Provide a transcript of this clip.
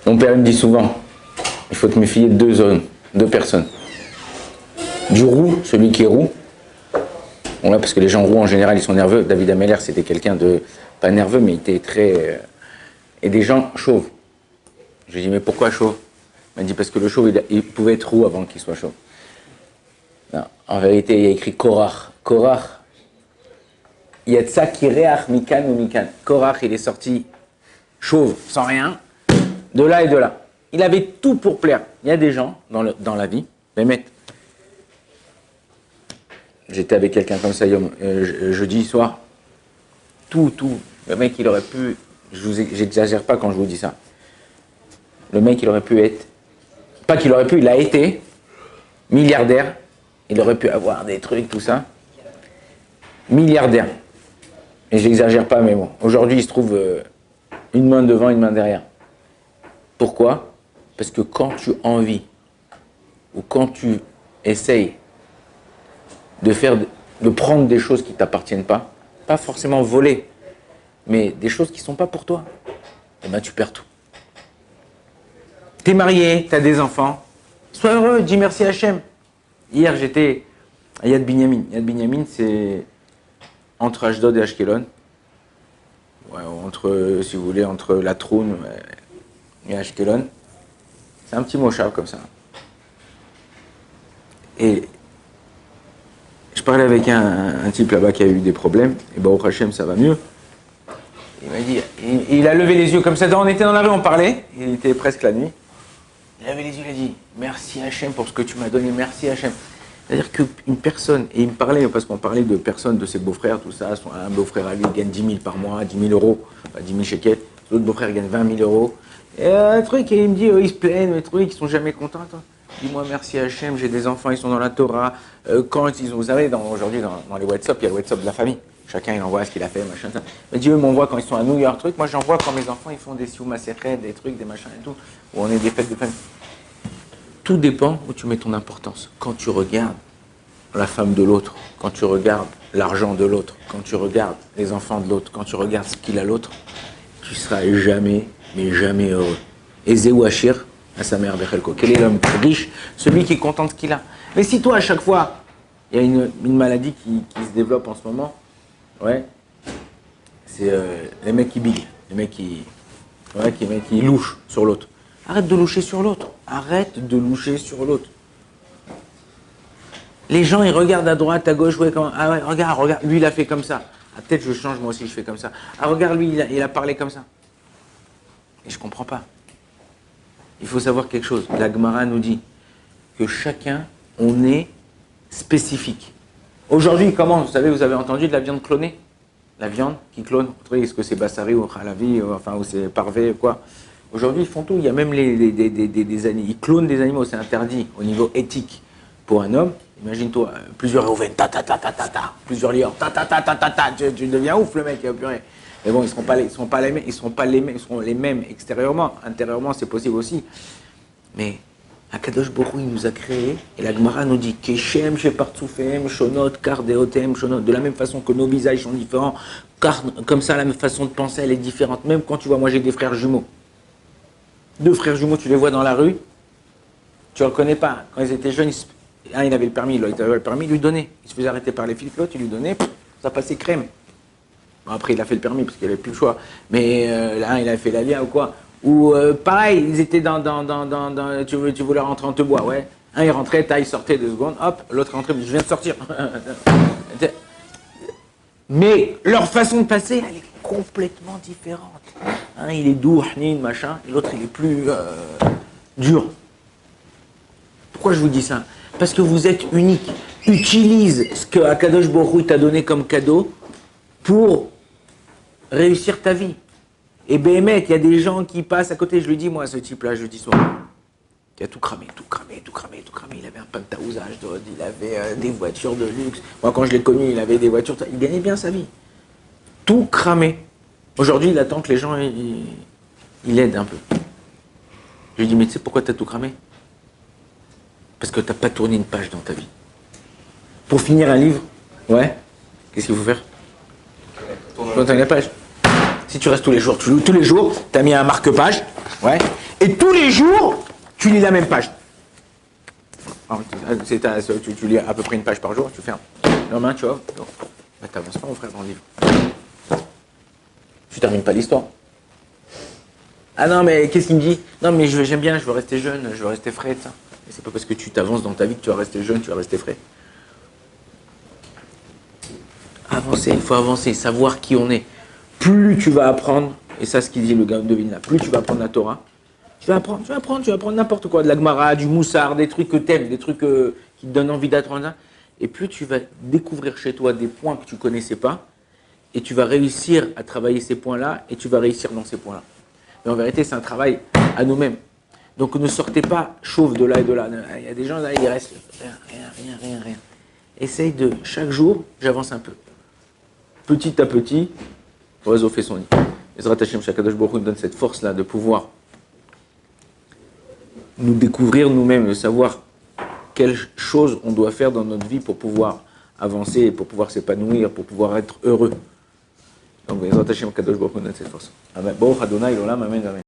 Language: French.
Mon père me dit souvent, il faut te méfier de deux zones, deux personnes. Du roux, celui qui est roux. Bon là, parce que les gens roux en général, ils sont nerveux. David Ameller, c'était quelqu'un de pas nerveux, mais il était très. Et des gens chauves. Je lui ai dit, mais pourquoi chauve? Il m'a dit, parce que le chauve, il pouvait être roux avant qu'il soit chauve. Non, en vérité, il y a écrit Korach. Korach, il y a de ça qui réach mikan ou mikan. Korach, il est sorti chauve, sans rien, de là et de là. Il avait tout pour plaire. Il y a des gens dans la vie, mais j'étais avec quelqu'un comme ça jeudi soir. Tout. Le mec, il aurait pu. J'exagère pas quand je vous dis ça. Le mec, il aurait pu être. Pas qu'il aurait pu, il a été milliardaire. Il aurait pu avoir des trucs, tout ça. Milliardaire. Et j'exagère pas, mais bon. Aujourd'hui, il se trouve une main devant, une main derrière. Pourquoi? Parce que quand tu envies, ou quand tu essayes de prendre des choses qui ne t'appartiennent pas forcément voler, mais des choses qui ne sont pas pour toi, eh ben tu perds tout. T'es marié, t'as des enfants, sois heureux, dis merci à Hachem. Hier, j'étais à Yad Binyamin. Yad Binyamin, c'est entre Ashdod et Ashkelon. Ouais, si vous voulez, entre la Troune et Ashkelon. C'est un petit moshav comme ça. Et je parlais avec un type là-bas qui a eu des problèmes. Et Baruch Hashem, ça va mieux. Il m'a dit, il a levé les yeux comme ça. On était dans la rue, on parlait. Il était presque la nuit. Il a levé les yeux, il a dit, merci Hachem pour ce que tu m'as donné, merci Hachem. C'est-à-dire qu'une personne, et il me parlait, parce qu'on parlait de personnes, de ses beaux-frères, tout ça, un beau-frère à lui gagne 10 000 par mois, 10 000 euros, 10 000 shekels, l'autre beau-frère gagne 20 000 euros. Et un truc, et il me dit, ils se plaignent, mais trucs, ils sont jamais contents. Dis-moi merci Hachem, j'ai des enfants, ils sont dans la Torah. Quand ils ont, vous savez, aujourd'hui dans les WhatsApp, il y a le WhatsApp de la famille. Chacun, il envoie ce qu'il a fait, machin, ça. Mais Dieu m'envoie quand ils sont à New York, truc. Moi, j'envoie quand mes enfants, ils font des Siouma Sechet, des trucs, des machins et tout, où on est des fêtes de famille. Tout dépend où tu mets ton importance. Quand tu regardes la femme de l'autre, quand tu regardes l'argent de l'autre, quand tu regardes les enfants de l'autre, quand tu regardes ce qu'il a l'autre, tu seras jamais, mais jamais heureux. Et Zéou Achir, à sa mère Bechelko. Quel est l'homme riche? Celui qui est content de ce qu'il a. Mais si toi, à chaque fois, il y a une maladie qui se développe en ce moment, ouais, c'est les mecs qui biguent, les mecs qui louchent sur l'autre. Arrête de loucher sur l'autre. Arrête de loucher sur l'autre. Les gens, ils regardent à droite, à gauche, ouais, ah ouais, regarde, lui, il a fait comme ça. Ah, peut-être je change, moi aussi, je fais comme ça. Ah, regarde, lui, il a parlé comme ça. Et je comprends pas. Il faut savoir quelque chose. La Gemara nous dit que chacun, on est spécifique. Aujourd'hui, comment? Vous savez, vous avez entendu de la viande clonée? La viande qui clone. Est-ce que c'est Bassari ou Khalavi, ou c'est Parvé, quoi? Aujourd'hui, ils font tout. Il y a même des animaux. Ils clonent des animaux. C'est interdit au niveau éthique pour un homme. Imagine-toi, plusieurs ouvets, plusieurs lions, tu deviens ouf le mec, purée. Mais bon, ils seront les mêmes extérieurement. Intérieurement, c'est possible aussi. Mais Akadosh Baruch Hu, il nous a créés, et la Gemara nous dit Keshem shepartsoufem shonot kar deotem shonot. De la même façon que nos visages sont différents, car comme ça, la même façon de penser, elle est différente. Même quand tu vois, moi j'ai des frères jumeaux. Deux frères jumeaux, tu les vois dans la rue, tu ne reconnais pas. Quand ils étaient jeunes, un il avait le permis, l'autre avait le permis, il lui donnait. Il se faisait arrêter par les flics, l'autre il lui donnait, ça passait crème. Bon, après il a fait le permis parce qu'il n'avait plus le choix. Mais là, il avait fait l'ALIA ou quoi. Ou pareil, ils étaient tu voulais rentrer en te bois, ouais. Un il rentrait, il sortait 2 secondes, hop, l'autre rentrait, je viens de sortir. Mais leur façon de passer, elle est complètement différente. Un il est doux, machin, et l'autre il est plus dur. Pourquoi je vous dis ça? Parce que vous êtes unique. Utilise ce que Akadosh Baruch Hu t'a donné comme cadeau pour réussir ta vie. Et Béhémet, il y a des gens qui passent à côté. Je lui dis, moi, ce type-là, jeudi soir, il a tout cramé. Il avait un penthouse à Ashdod, il avait des voitures de luxe. Moi, quand je l'ai connu, il avait des voitures. Il gagnait bien sa vie. Tout cramé. Aujourd'hui, il attend que les gens il aident un peu. Je lui dis, mais tu sais pourquoi tu as tout cramé? Parce que tu n'as pas tourné une page dans ta vie. Pour finir un livre, ouais, qu'est-ce qu'il faut faire? Tourner la page. Si tu restes tous les jours, tu as mis un marque-page, ouais, Et tous les jours, tu lis la même page. Alors, tu lis à peu près une page par jour, tu fermes. Le lendemain, tu vois, bah, t'avances pas, mon frère, dans le livre. Tu termines pas l'histoire. Ah non, mais qu'est-ce qu'il me dit? Non, mais j'aime bien, je veux rester jeune, je veux rester frais, ça. Et c'est pas parce que tu t'avances dans ta vie que tu vas rester jeune, tu vas rester frais. Avancer, il faut avancer, savoir qui on est. Plus tu vas apprendre, et ça, ce qu'il dit le gars de Vilna, plus tu vas apprendre la Torah, tu vas apprendre n'importe quoi, de la Gemara, du Moussard, des trucs que t'aimes, des trucs qui te donnent envie d'apprendre. Et plus tu vas découvrir chez toi des points que tu connaissais pas, et tu vas réussir à travailler ces points-là, et tu vas réussir dans ces points-là. Mais en vérité, c'est un travail à nous-mêmes. Donc ne sortez pas chauve de là et de là. Il y a des gens là, ils restent rien. Essaye de, chaque jour, j'avance un peu. Petit à petit, l'oiseau fait son nid. Ezrat Hashem, Shakadosh Baruch Hu nous donne cette force-là de pouvoir nous découvrir nous-mêmes, de savoir quelles choses on doit faire dans notre vie pour pouvoir avancer, pour pouvoir s'épanouir, pour pouvoir être heureux. Donc, Ezrat Hashem, Shakadosh Baruch Hu nous donne cette force. Amen. Baruch Adonai, Olam, Amen, Amen.